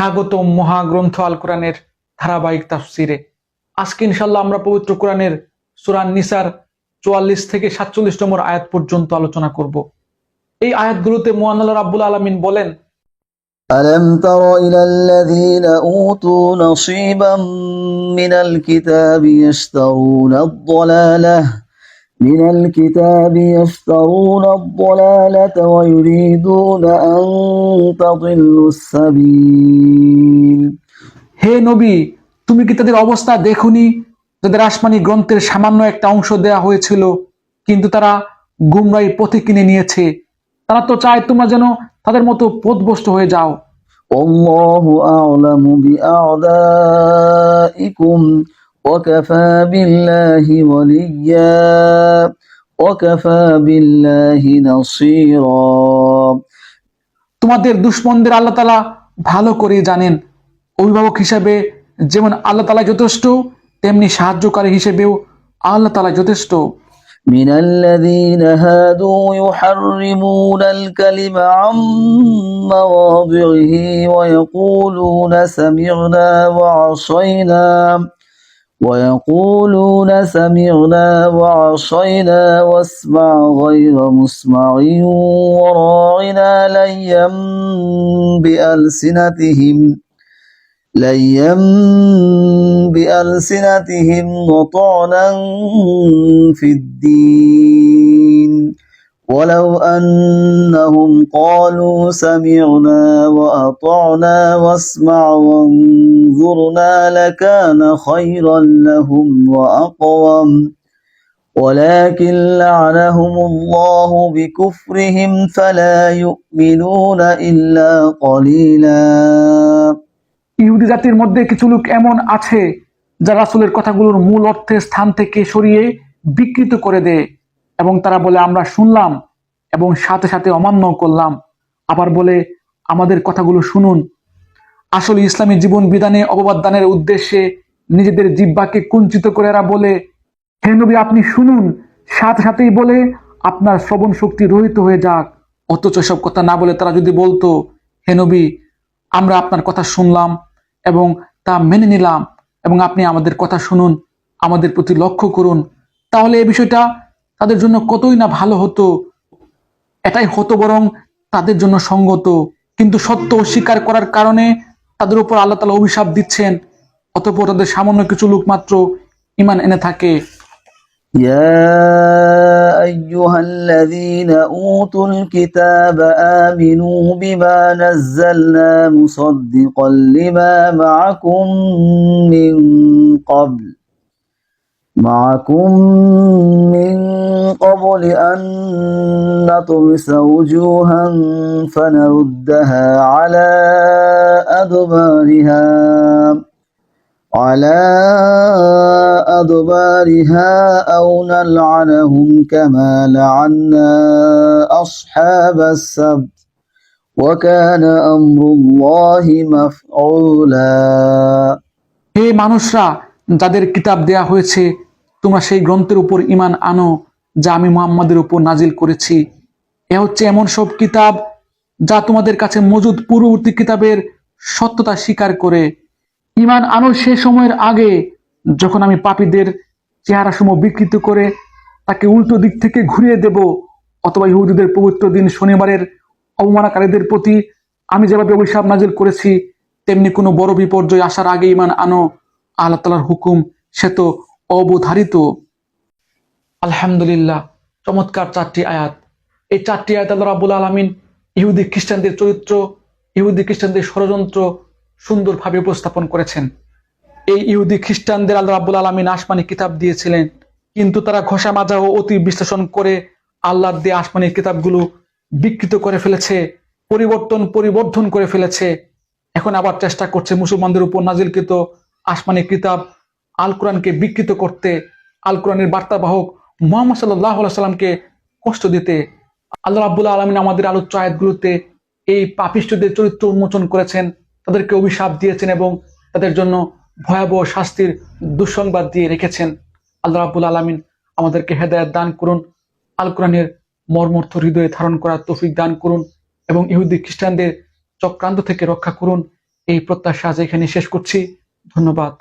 স্বাগতম মহাগ্রন্থ আল কোরআনের ধারাবাহিক তাফসিরে। আজকে ইনশাআল্লাহ আমরা পবিত্র কোরআনের সূরা নিসার ৪৪ থেকে ৪৭ নম্বর আয়াত পর্যন্ত আলোচনা করব। এই আয়াতগুলোতে মহান আল্লাহ রাব্বুল আলামিন বলেন, ألم تر إلى الذين أوتوا نصيبا من الكتاب يشترون الضلالة ويريدون أن تضلوا السبيل হে নবী, তুমি কি তাদের অবস্থা দেখোনি যাদের আসমানি গ্রন্থের সামান্য একটা অংশ দেয়া হয়েছিল, কিন্তু তারা গুমরাহির পথে কিনে নিয়েছে। তারা তো চায় তোমরা যেন তাদের মতো পথভ্রষ্ট হয়ে যাও। والله أعلم بأعدائكم وكفى بالله وليا وكفى بالله نصيرا তোমাদের দুশমনদের আল্লাহ তাআলা ভালো করে জানেন। অভিভাবক হিসেবে যেমন আল্লাহ তাআলা যথেষ্ট, তেমনি সাহায্যকারী হিসেবেও আল্লাহ তাআলা যথেষ্ট। من الذين هادوا يحرمون الكلم عن مواضعه ويقولون سمعنا وعصينا واسمع غير مسمع وراعنا ليا بألسنتهم وطعنا في الدين ولو أنهم قالوا سمعنا وأطعنا واسمع وانظرنا لكان خيرا لهم وأقوم ولكن لعنهم الله بكفرهم فلا يؤمنون إلا قليلا ইহুদি জাতির মধ্যে কিছু লোক এমন আছে যারা রাসূলের কথাগুলোর মূল অর্থের স্থান থেকে সরিয়ে বিকৃত করে দেয়, এবং তারা বলে আমরা শুনলাম এবং সাথে সাথে অমান্য করলাম, আবার বলে আমাদের কথাগুলো শুনুন। আসলে ইসলামী জীবন বিধানে অপবাদ দানের উদ্দেশ্যে নিজেদের জিহ্বাকে কুঞ্চিত করে এরা বলে, হে নবী আপনি শুনুন, সাথে সাথেই বলে আপনার শ্রবণ শক্তি রহিত হয়ে যাক। অথচ সব কথা না বলে তারা যদি বলতো, হে নবী আমরা আপনার কথা শুনলাম এবং তা মেনে নিলাম, এবং আপনি আমাদের কথা শুনুন, আমাদের প্রতি লক্ষ্য করুন, তাহলে এই বিষয়টা তাদের জন্য কতই না ভালো হতো। এটাই হতো বরং তাদের জন্য সঙ্গত। কিন্তু সত্য অস্বীকার করার কারণে তাদের উপর আল্লাহ তাআলা অভিশাপ দিচ্ছেন, অতঃপর তাদের সামান্য কিছু লোক মাত্র ঈমান এনে থাকে। يا أيها الذين أوتوا الكتاب آمنوا بما نزلنا مصدقا لما معكم من قبل أن نطمس وجوها فنردها على أدبارها أو نلعنهم كما لعنا أصحاب السبت وكان أمر الله مفعولا হে মানুষরা, যাদের কিতাব দেয়া হয়েছে তোমরা সেই গ্রন্থের উপর ঈমান আনো যা আমি মুহাম্মাদের উপর নাজিল করেছি। এ হচ্ছে এমন সব কিতাব যা তোমাদের কাছে মজুদ পূর্ববর্তী কিতাবের সত্যতা স্বীকার করে। ঈমান আনো সে সময়ের আগে যখন আমি পাপীদের চেহারাসমূহ বিকৃত করে তাকে উল্টো দিক থেকে ঘুরিয়ে দেব, অথবা ইহুদিদের পবিত্র দিন শনিবারের অবমাননাকারীদের প্রতি আমি যেভাবে অভিশাপ নাজিল করেছি, তেমনি কোনো বড় বিপর্যয় আসার আগে ঈমান আনো। আল্লাহ তাআলার হুকুম সে তো অবধারিত। আলহামদুলিল্লাহ, চমৎকার 4টি আয়াত। এই 4টি আয়াত আল্লাহ রাব্বুল আলামিন ইহুদি খ্রিস্টানদের চরিত্র, ইহুদি খ্রিস্টানদের ষড়যন্ত্র সুন্দরভাবে উপস্থাপন করেছেন। এই ইহুদি খ্রিস্টানদের আল্লাহ রাব্বুল আলামিন আসমানি কিতাব দিয়েছিলেন, কিন্তু তারা ঘষা মাজা ও অতি বিশ্লেষণ করে আল্লাহর দিয়ে আসমানি কিতাবগুলো বিকৃত করে ফেলেছে, পরিবর্ধন করে ফেলেছে। এখন আবার চেষ্টা করছে মুসলমানদের উপর নাজিলকৃত আসমানি কিতাব আল কোরআনকে বিকৃত করতে, আল কোরআনের বার্তাবাহক মুহাম্মদ সাল্লাল্লাহু আলাইহি সাল্লামকে কষ্ট দিতে। আল্লাহ রাব্বুল আলামিন আমাদের আলোচ্য আয়াতগুলোতে এই পাপিষ্ঠদের চরিত্র উন্মোচন করেছেন, তাদেরকে অভিশাপ দিয়েছেন এবং তাদের জন্য ভয়াবহ শাস্তির দুঃসংবাদ দিয়ে রেখেছেন। আল্লাহ রাব্বুল আলামিন আমাদেরকে হেদায়েত দান করুন, আল কোরআনের মর্মর্থ হৃদয়ে ধারণ করার তৌফিক দান করুন এবং ইহুদি খ্রিস্টানদের চক্রান্ত থেকে রক্ষা করুন। এই প্রত্যাশা আজ এখানে শেষ করছি। ধন্যবাদ।